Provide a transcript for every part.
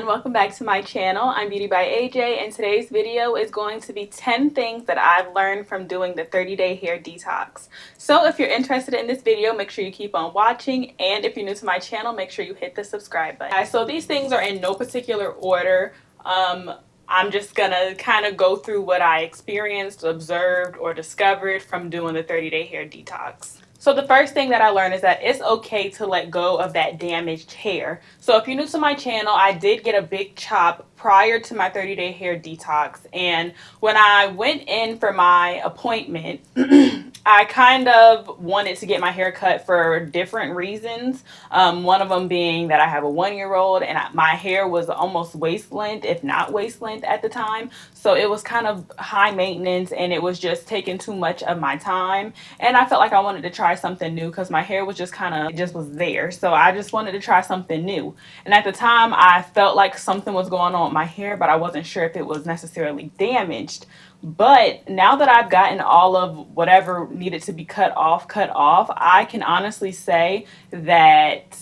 everyone, welcome back to my channel. I'm Beauty by AJ, and today's video is going to be 10 things that I've learned from doing the 30-day hair detox. So if you're interested in this video, make sure you keep on watching, and if you're new to my channel, make sure you hit the subscribe button. So these things are in no particular order. I'm just gonna kind of go through what I experienced, observed, or discovered from doing the 30-day hair detox. So the first thing that I learned is that it's okay to let go of that damaged hair. So if you're new to my channel, I did get a big chop prior to my 30-day hair detox. And when I went in for my appointment, I kind of wanted to get my hair cut for different reasons. One of them being that I have a 1-year-old and my hair was almost waist length, if not waist length at the time. So it was kind of high maintenance and it was just taking too much of my time. And I felt like I wanted to try something new because my hair was just it just was there. So I just wanted to try something new. And at the time I felt like something was going on with my hair, but I wasn't sure if it was necessarily damaged. But now that I've gotten all of whatever needed to be cut off, I can honestly say that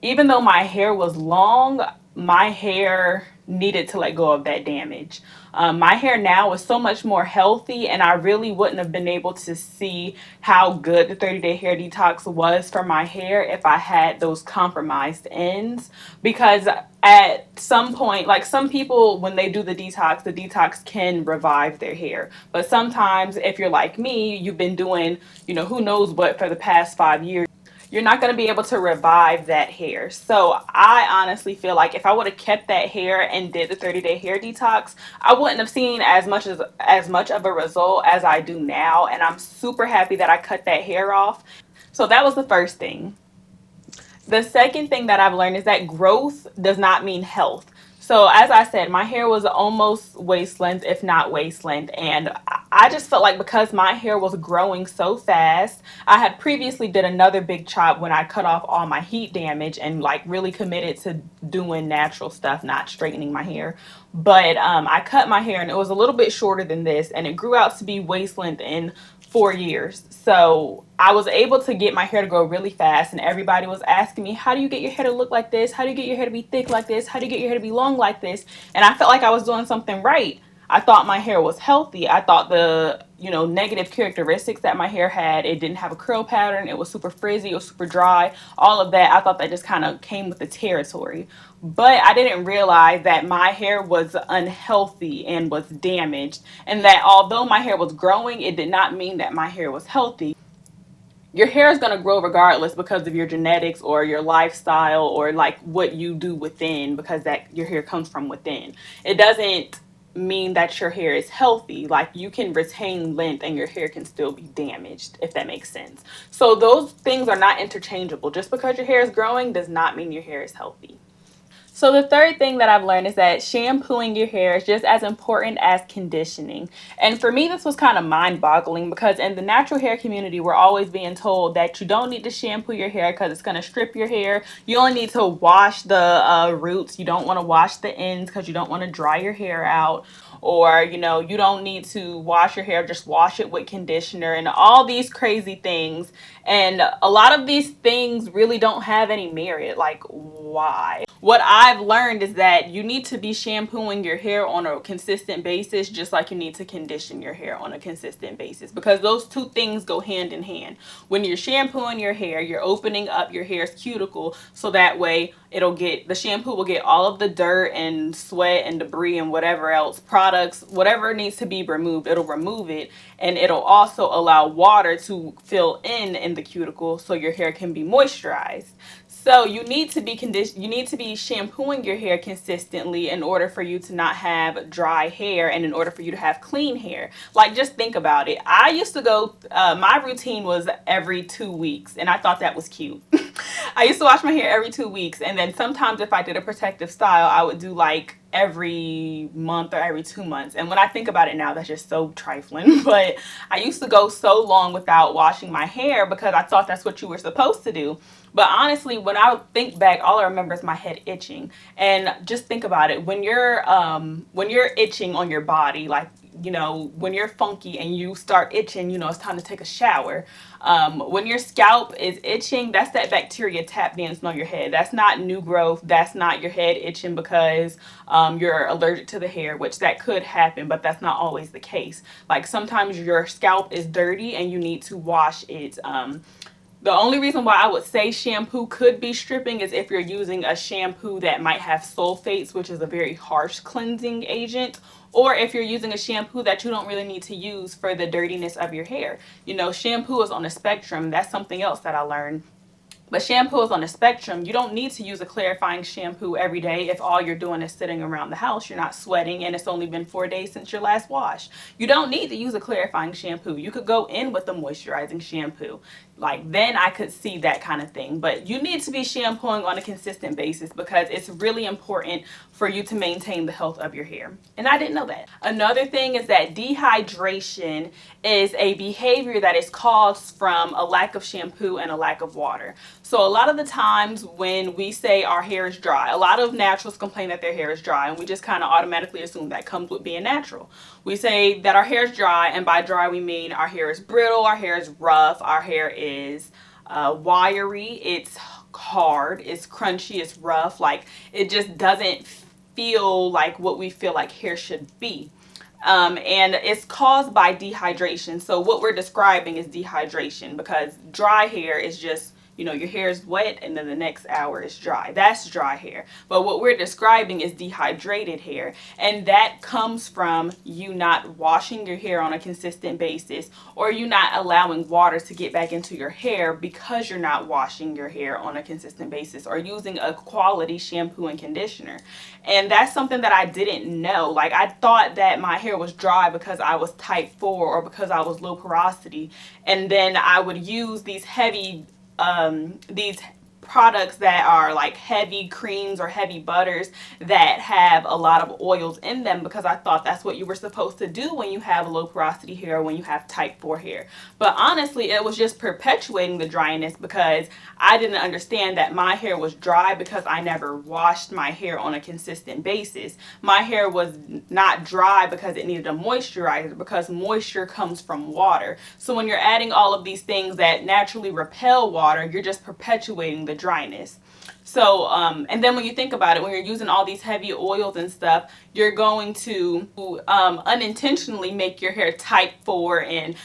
even though my hair was long, my hair needed to let go of that damage. My hair now is so much more healthy, and I really wouldn't have been able to see how good the 30-day hair detox was for my hair if I had those compromised ends. Because at some point, like some people, when they do the detox can revive their hair. But sometimes if you're like me, you've been doing, who knows what for the past 5 years, you're not going to be able to revive that hair. So I honestly feel like if I would have kept that hair and did the 30-day hair detox, I wouldn't have seen as much of a result as I do now. And I'm super happy that I cut that hair off. So that was the first thing. The second thing that I've learned is that growth does not mean health. So as I said, my hair was almost waist length, if not waist length. And I just felt like because my hair was growing so fast, I had previously did another big chop when I cut off all my heat damage and like really committed to doing natural stuff, not straightening my hair. But I cut my hair and it was a little bit shorter than this, and it grew out to be waist length in 4 years. So I was able to get my hair to grow really fast, and everybody was asking me, how do you get your hair to look like this? How do you get your hair to be thick like this? How do you get your hair to be long like this? And I felt like I was doing something right. I thought my hair was healthy. I thought the, negative characteristics that my hair had, it didn't have a curl pattern. It was super frizzy. It was super dry. All of that, I thought that just kind of came with the territory. But I didn't realize that my hair was unhealthy and was damaged. And that although my hair was growing, it did not mean that my hair was healthy. Your hair is going to grow regardless because of your genetics or your lifestyle or like what you do within, because that your hair comes from within. It doesn't mean that your hair is healthy. Like you can retain length and your hair can still be damaged, if that makes sense. So those things are not interchangeable. Just because your hair is growing does not mean your hair is healthy. So the third thing that I've learned is that shampooing your hair is just as important as conditioning. And for me, this was kind of mind-boggling because in the natural hair community, we're always being told that you don't need to shampoo your hair because it's going to strip your hair. You only need to wash the roots. You don't want to wash the ends because you don't want to dry your hair out. Or, you don't need to wash your hair, just wash it with conditioner and all these crazy things. And a lot of these things really don't have any merit. Like, why? What I've learned is that you need to be shampooing your hair on a consistent basis, just like you need to condition your hair on a consistent basis, because those two things go hand in hand. When you're shampooing your hair, you're opening up your hair's cuticle so that way the shampoo will get all of the dirt and sweat and debris and whatever else, products, whatever needs to be removed, it'll remove it. And it'll also allow water to fill in the cuticle so your hair can be moisturized. So you need to be shampooing your hair consistently in order for you to not have dry hair and in order for you to have clean hair. Like, just think about it. I used to go, my routine was every 2 weeks, and I thought that was cute. I used to wash my hair every 2 weeks, and then sometimes if I did a protective style, I would do like every month or every 2 months. And when I think about it now, that's just so trifling. But I used to go so long without washing my hair because I thought that's what you were supposed to do. But honestly, when I think back, all I remember is my head itching. And just think about it. When you're itching on your body, like you know, when you're funky and you start itching, you know, it's time to take a shower. When your scalp is itching, that's that bacteria tap dancing on your head. That's not new growth. That's not your head itching because you're allergic to the hair, which that could happen, but that's not always the case. Like sometimes your scalp is dirty and you need to wash it. The only reason why I would say shampoo could be stripping is if you're using a shampoo that might have sulfates, which is a very harsh cleansing agent, or if you're using a shampoo that you don't really need to use for the dirtiness of your hair. You know, shampoo is on a spectrum. That's something else that I learned. But shampoo is on a spectrum. You don't need to use a clarifying shampoo every day if all you're doing is sitting around the house. You're not sweating and it's only been 4 days since your last wash. You don't need to use a clarifying shampoo. You could go in with a moisturizing shampoo. Like then I could see that kind of thing. But you need to be shampooing on a consistent basis because it's really important for you to maintain the health of your hair. And I didn't know that. Another thing is that dehydration is a behavior that is caused from a lack of shampoo and a lack of water. So a lot of the times when we say our hair is dry, a lot of naturals complain that their hair is dry, and we just kind of automatically assume that comes with being natural. We say that our hair is dry, and by dry we mean our hair is brittle, our hair is rough, our hair is wiry, it's hard, it's crunchy, it's rough. Like it just doesn't feel like what we feel like hair should be. And it's caused by dehydration. So what we're describing is dehydration, because dry hair is just, you know, your hair is wet and then the next hour is dry. That's dry hair. But what we're describing is dehydrated hair. And that comes from you not washing your hair on a consistent basis, or you not allowing water to get back into your hair because you're not washing your hair on a consistent basis, or using a quality shampoo and conditioner. And that's something that I didn't know. Like I thought that my hair was dry because I was type 4 or because I was low porosity. And then I would use these these products that are like heavy creams or heavy butters that have a lot of oils in them, because I thought that's what you were supposed to do when you have low porosity hair or when you have type 4 hair. But honestly, it was just perpetuating the dryness because I didn't understand that my hair was dry because I never washed my hair on a consistent basis. My hair was not dry because it needed a moisturizer, because moisture comes from water. So when you're adding all of these things that naturally repel water, you're just perpetuating the dryness. So and then when you think about it, when you're using all these heavy oils and stuff, you're going to unintentionally make your hair type 4 and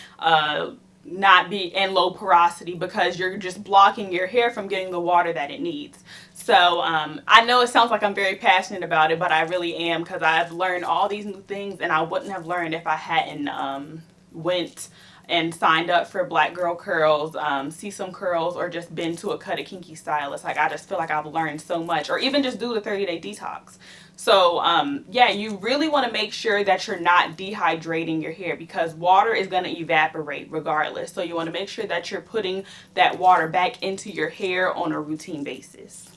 not be in low porosity, because you're just blocking your hair from getting the water that it needs. So I know it sounds like I'm very passionate about it, but I really am, because I've learned all these new things, and I wouldn't have learned if I hadn't went and signed up for Black Girl Curls, See Some Curls, or just been to a Cut It Kinky stylist. Like I just feel like I've learned so much, or even just do the 30-day detox. So yeah, you really want to make sure that you're not dehydrating your hair, because water is going to evaporate regardless. So you want to make sure that you're putting that water back into your hair on a routine basis.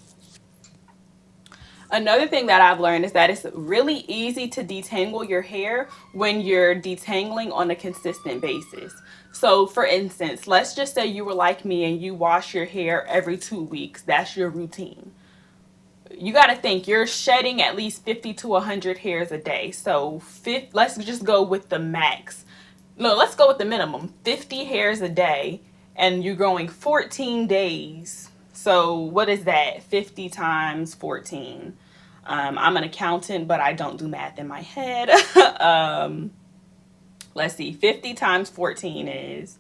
Another thing that I've learned is that it's really easy to detangle your hair when you're detangling on a consistent basis. So for instance, let's just say you were like me and you wash your hair every 2 weeks. That's your routine. You got to think you're shedding at least 50 to 100 hairs a day. So let's just go with the max. No, let's go with the minimum. 50 hairs a day, and you're going 14 days. So what is that? 50 times 14. I'm an accountant, but I don't do math in my head. Let's see. 50 times 14 is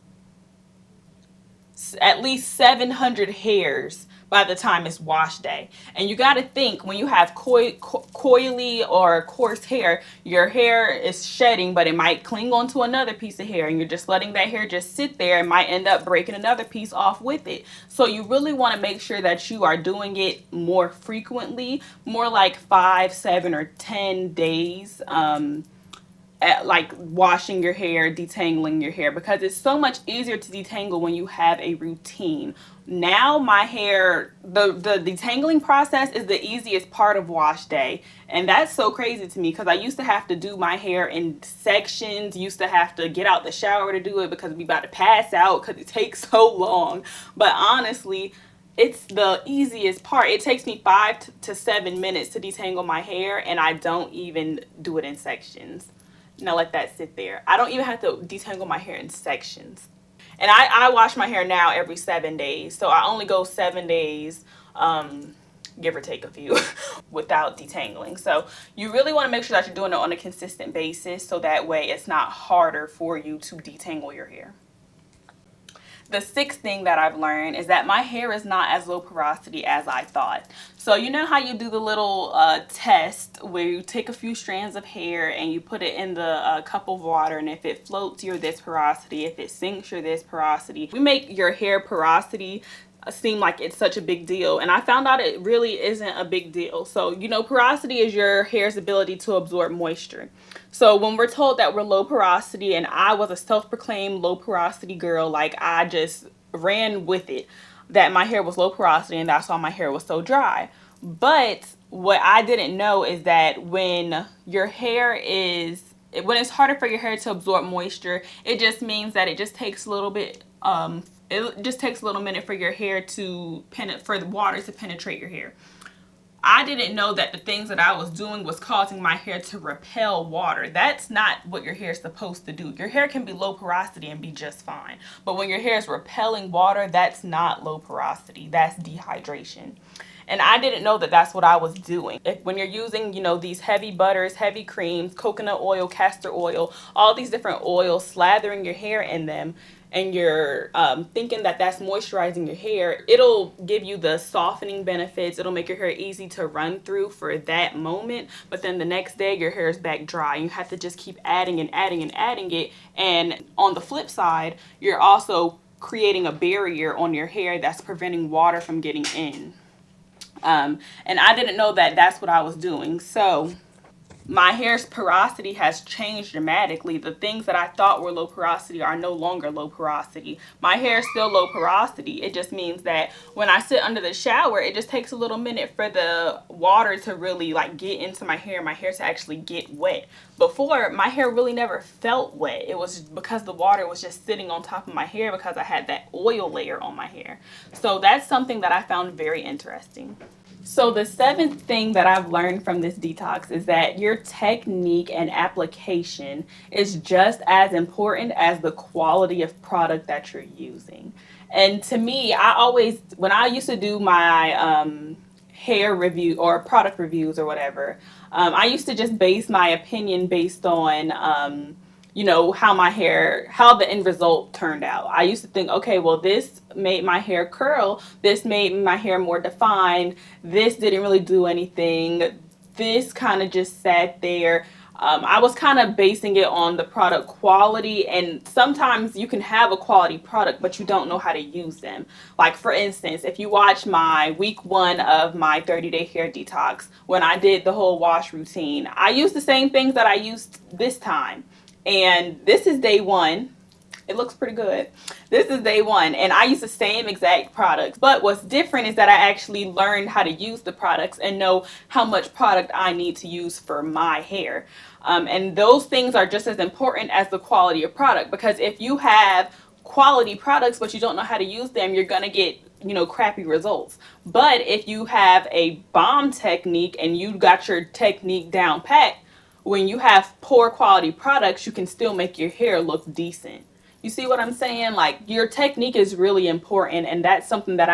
at least 700 hairs by the time it's wash day. And you got to think, when you have coily or coarse hair, your hair is shedding, but it might cling onto another piece of hair, and you're just letting that hair just sit there and might end up breaking another piece off with it. So you really want to make sure that you are doing it more frequently, more like 5, 7, or 10 days. Like washing your hair, detangling your hair, because it's so much easier to detangle when you have a routine. Now my hair, the detangling process is the easiest part of wash day, and that's so crazy to me, because I used to have to do my hair in sections, used to have to get out the shower to do it because we about to pass out because it takes so long. But honestly, it's the easiest part. It takes me 5 to 7 minutes to detangle my hair, and I don't even do it in sections. Now let that sit there. I don't even have to detangle my hair in sections. And I wash my hair now every 7 days. So I only go 7 days, give or take a few, without detangling. So you really want to make sure that you're doing it on a consistent basis, so that way it's not harder for you to detangle your hair. The sixth thing that I've learned is that my hair is not as low porosity as I thought. So you know how you do the little test where you take a few strands of hair and you put it in the cup of water, and if it floats, you're this porosity. If it sinks, you're this porosity. We make your hair porosity seem like it's such a big deal, and I found out it really isn't a big deal. So you know, porosity is your hair's ability to absorb moisture. So when we're told that we're low porosity, and I was a self-proclaimed low porosity girl, like I just ran with it, that my hair was low porosity and that's why my hair was so dry. But what I didn't know is that when it's harder for your hair to absorb moisture, it just means that it just takes a little bit it just takes a little minute for your hair to for the water to penetrate your hair. I didn't know that the things that I was doing was causing my hair to repel water. That's not what your hair is supposed to do. Your hair can be low porosity and be just fine. But when your hair is repelling water, that's not low porosity. That's dehydration. And I didn't know that that's what I was doing. When you're using, you know, these heavy butters, heavy creams, coconut oil, castor oil, all these different oils, slathering your hair in them, and you're thinking that that's moisturizing your hair, it'll give you the softening benefits. It'll make your hair easy to run through for that moment. But then the next day, your hair is back dry. You have to just keep adding and adding and adding it. And on the flip side, you're also creating a barrier on your hair that's preventing water from getting in. And I didn't know that that's what I was doing. So my hair's porosity has changed dramatically. The things that I thought were low porosity are no longer low porosity. My hair is still low porosity. It just means that when I sit under the shower, it just takes a little minute for the water to really like get into my hair to actually get wet. Before, my hair really never felt wet. It was because the water was just sitting on top of my hair because I had that oil layer on my hair. So that's something that I found very interesting. So the seventh thing that I've learned from this detox is that your technique and application is just as important as the quality of product that you're using. And to me, when I used to do my hair review or product reviews or whatever, I used to just base my opinion based on you know, how the end result turned out. I used to think, okay, well, this made my hair curl. This made my hair more defined. This didn't really do anything. This kind of just sat there. I was kind of basing it on the product quality, and sometimes you can have a quality product, but you don't know how to use them. Like, for instance, if you watch my week 1 of my 30-day hair detox, when I did the whole wash routine, I used the same things that I used this time. And this is day 1. It looks pretty good. This is day 1, and I use the same exact products. But what's different is that I actually learned how to use the products and know how much product I need to use for my hair. And those things are just as important as the quality of product, because if you have quality products but you don't know how to use them, you're gonna get, you know, crappy results. But if you have a bomb technique and you got your technique down pat, when you have poor quality products, you can still make your hair look decent. You see what I'm saying? Like, your technique is really important, and that's something that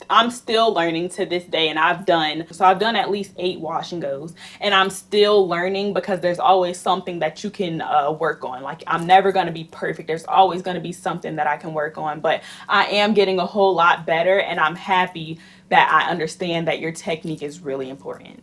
I'm still learning to this day, and I've done at least 8 wash and goes, and I'm still learning, because there's always something that you can work on. Like, I'm never going to be perfect. There's always going to be something that I can work on, but I am getting a whole lot better, and I'm happy that I understand that your technique is really important.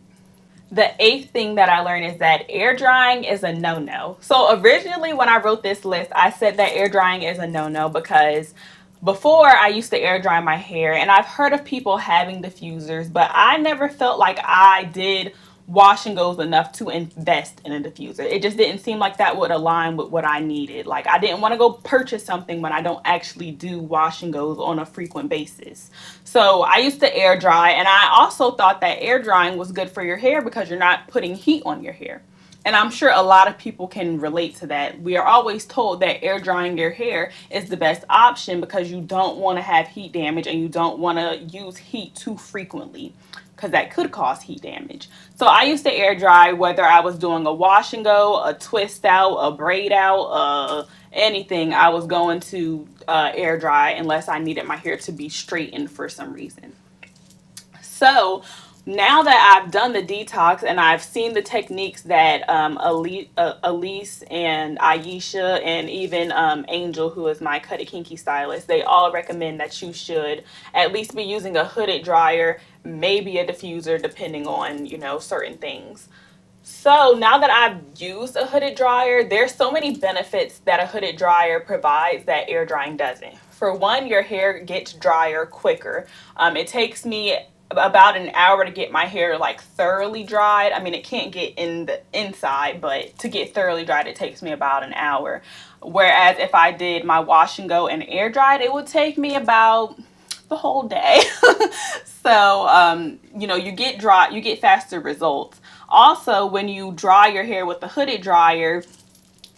The 8th thing that I learned is that air drying is a no-no. So originally when I wrote this list, I said that air drying is a no-no because before I used to air dry my hair, and I've heard of people having diffusers, but I never felt like I did wash and goes enough to invest in a diffuser. It just didn't seem like that would align with what I needed. Like, I didn't want to go purchase something when I don't actually do wash and goes on a frequent basis. So I used to air dry, and I also thought that air drying was good for your hair because you're not putting heat on your hair. And I'm sure a lot of people can relate to that. We are always told that air drying your hair is the best option because you don't want to have heat damage and you don't want to use heat too frequently because that could cause heat damage. So I used to air dry whether I was doing a wash and go, a twist out, a braid out, anything. I was going to air dry unless I needed my hair to be straightened for some reason. So now that I've done the detox and I've seen the techniques that Elise and Aisha and even Angel, who is my Cut It Kinky stylist, they all recommend that you should at least be using a hooded dryer, maybe a diffuser, depending on, you know, certain things. So now that I've used a hooded dryer, there's so many benefits that a hooded dryer provides that air drying doesn't. For one, your hair gets drier quicker. It takes me about an hour to get my hair like thoroughly dried. I mean, it can't get in the inside, but to get thoroughly dried, it takes me about an hour. Whereas if I did my wash and go and air dried, it would take me about the whole day. So, you know, you get faster results. Also, when you dry your hair with the hooded dryer,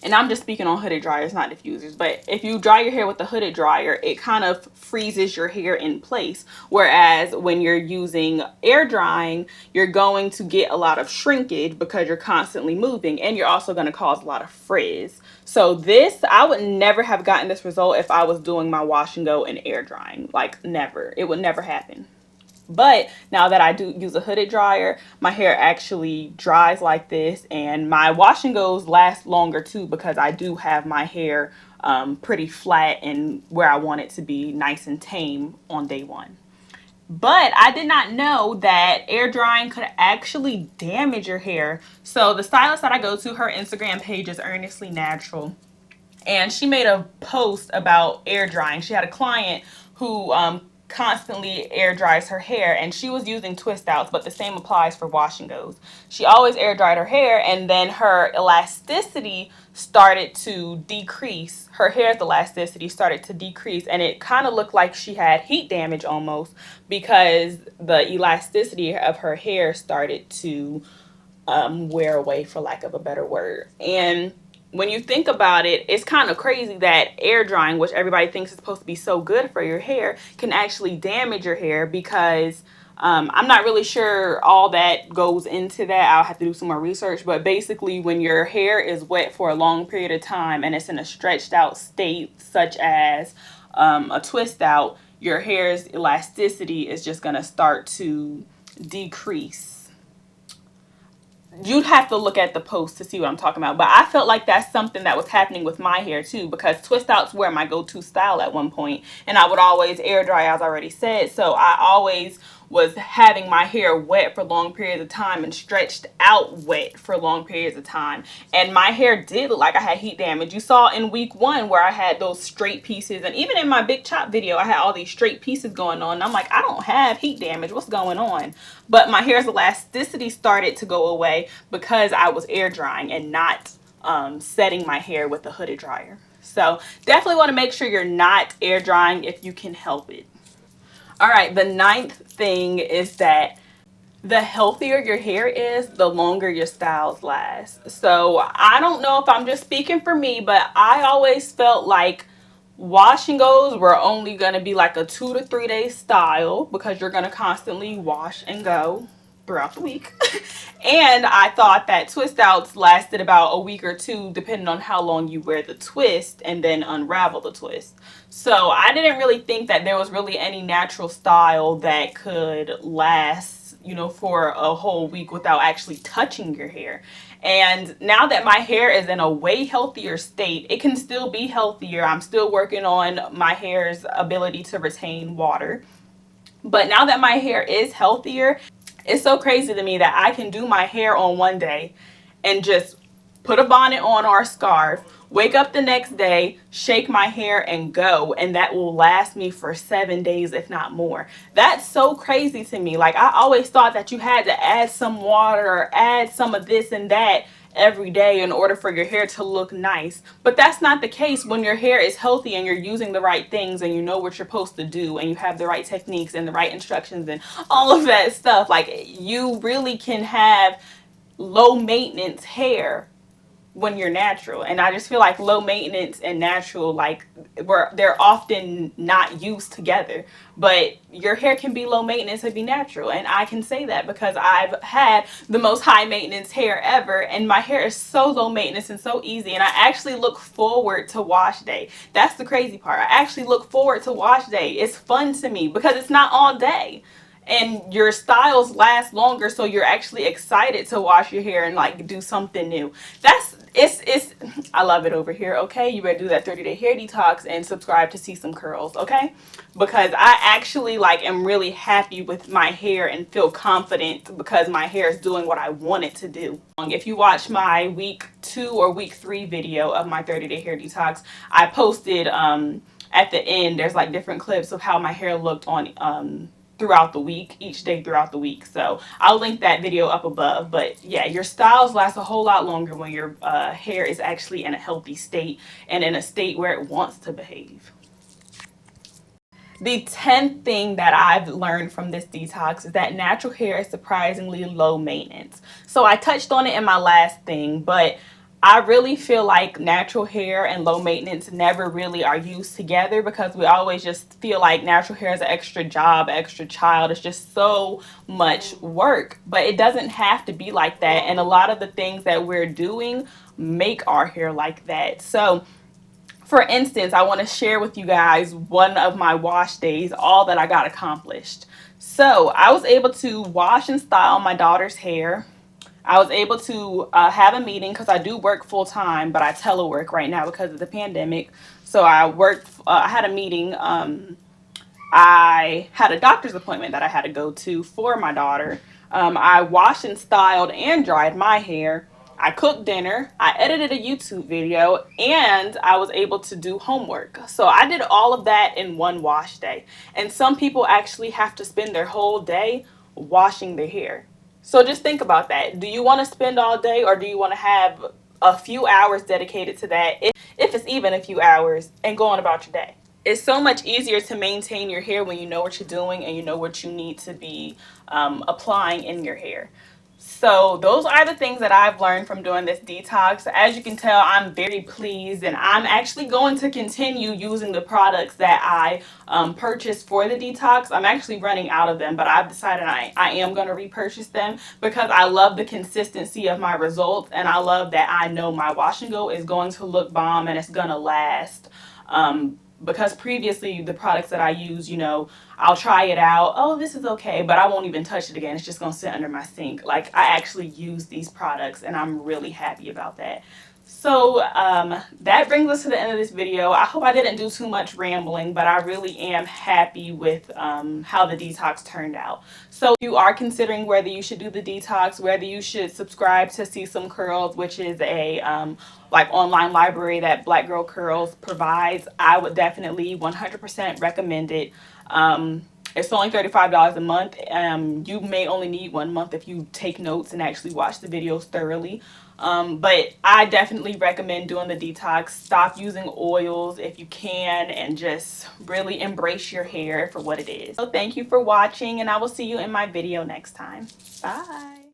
and I'm just speaking on hooded dryers, not diffusers, but if you dry your hair with the hooded dryer, it kind of freezes your hair in place. Whereas when you're using air drying, you're going to get a lot of shrinkage because you're constantly moving, and you're also going to cause a lot of frizz. So this, I would never have gotten this result if I was doing my wash and go and air drying. Like, never. It would never happen. But now that I do use a hooded dryer, my hair actually dries like this, and my wash and goes last longer too because I do have my hair pretty flat and where I want it to be, nice and tame on day one. But I did not know that air drying could actually damage your hair. So the stylist that I go to, her Instagram page is Earnestly Natural, and she made a post about air drying. She had a client who constantly air dries her hair, and she was using twist outs, but the same applies for wash and goes. She always air dried her hair, and then her elasticity started to decrease. Her hair's elasticity started to decrease, and it kind of looked like she had heat damage almost because the elasticity of her hair started to wear away, for lack of a better word. And when you think about it, it's kind of crazy that air drying, which everybody thinks is supposed to be so good for your hair, can actually damage your hair because I'm not really sure all that goes into that. I'll have to do some more research. But basically, when your hair is wet for a long period of time and it's in a stretched out state, such as a twist out, your hair's elasticity is just going to start to decrease. You'd have to look at the post to see what I'm talking about. But I felt like that's something that was happening with my hair too, because twist outs were my go-to style at one point, and I would always air dry, as I already said. So I always was having my hair wet for long periods of time and stretched out wet for long periods of time. And my hair did look like I had heat damage. You saw in week 1 where I had those straight pieces, and even in my big chop video, I had all these straight pieces going on. And I'm like, I don't have heat damage. What's going on? But my hair's elasticity started to go away because I was air drying and not setting my hair with a hooded dryer. So definitely want to make sure you're not air drying if you can help it. All right, the 9th thing is that the healthier your hair is, the longer your styles last. So I don't know if I'm just speaking for me, but I always felt like wash and goes were only going to be like a 2 to 3 day style because you're going to constantly wash and go throughout the week. And I thought that twist outs lasted about a week or 2 depending on how long you wear the twist and then unravel the twist. So I didn't really think that there was really any natural style that could last, you know, for a whole week without actually touching your hair. And now that my hair is in a way healthier state, it can still be healthier. I'm still working on my hair's ability to retain water. But now that my hair is healthier, it's so crazy to me that I can do my hair on one day and just put a bonnet on or a scarf, wake up the next day, shake my hair and go, and that will last me for 7 days, if not more. That's so crazy to me. Like, I always thought that you had to add some water or add some of this and that every day in order for your hair to look nice. But that's not the case when your hair is healthy and you're using the right things and you know what you're supposed to do and you have the right techniques and the right instructions and all of that stuff. Like, you really can have low maintenance hair when you're natural. And I just feel like low maintenance and natural, like, they're often not used together. But your hair can be low maintenance and be natural, and I can say that because I've had the most high maintenance hair ever, and my hair is so low maintenance and so easy. And I actually look forward to wash day. That's the crazy part. I actually look forward to wash day. It's fun to me because it's not all day, and your styles last longer, so you're actually excited to wash your hair and like do something new. It's I love it over here. Okay, you better do that 30-day hair detox and subscribe to see some curls, okay? Because I actually like am really happy with my hair and feel confident because my hair is doing what I want it to do. If you watch my week 2 or week 3 video of my 30-day hair detox, I posted at the end, there's like different clips of how my hair looked on throughout the week, each day throughout the week. So I'll link that video up above. But yeah, your styles last a whole lot longer when your hair is actually in a healthy state and in a state where it wants to behave. The 10th thing that I've learned from this detox is that natural hair is surprisingly low maintenance. So I touched on it in my last thing, but I really feel like natural hair and low maintenance never really are used together because we always just feel like natural hair is an extra job, extra child. It's just so much work, but it doesn't have to be like that. And a lot of the things that we're doing make our hair like that. So for instance, I want to share with you guys one of my wash days, all that I got accomplished. So I was able to wash and style my daughter's hair. I was able to have a meeting because I do work full time, but I telework right now because of the pandemic. So I had a meeting. I had a doctor's appointment that I had to go to for my daughter. I washed and styled and dried my hair. I cooked dinner, I edited a YouTube video, and I was able to do homework. So I did all of that in one wash day. And some people actually have to spend their whole day washing their hair. So just think about that. Do you want to spend all day, or do you want to have a few hours dedicated to that, if it's even a few hours, and go on about your day? It's so much easier to maintain your hair when you know what you're doing and you know what you need to be applying in your hair. So those are the things that I've learned from doing this detox. As you can tell, I'm very pleased, and I'm actually going to continue using the products that I purchased for the detox. I'm actually running out of them, but I've decided I am going to repurchase them because I love the consistency of my results, and I love that I know my wash and go is going to look bomb and it's going to last. Because previously the products that I use, you know, I'll try it out. Oh, this is okay, but I won't even touch it again. It's just going to sit under my sink. Like, I actually use these products, and I'm really happy about that. So that brings us to the end of this video. I hope I didn't do too much rambling, but I really am happy with how the detox turned out. So if you are considering whether you should do the detox, whether you should subscribe to See Some Curls, which is a like online library that Black Girl Curls provides, I would definitely 100% recommend it. It's only $35 a month. You may only need 1 month if you take notes and actually watch the videos thoroughly. But I definitely recommend doing the detox. Stop using oils if you can, and just really embrace your hair for what it is. So thank you for watching, and I will see you in my video next time. Bye.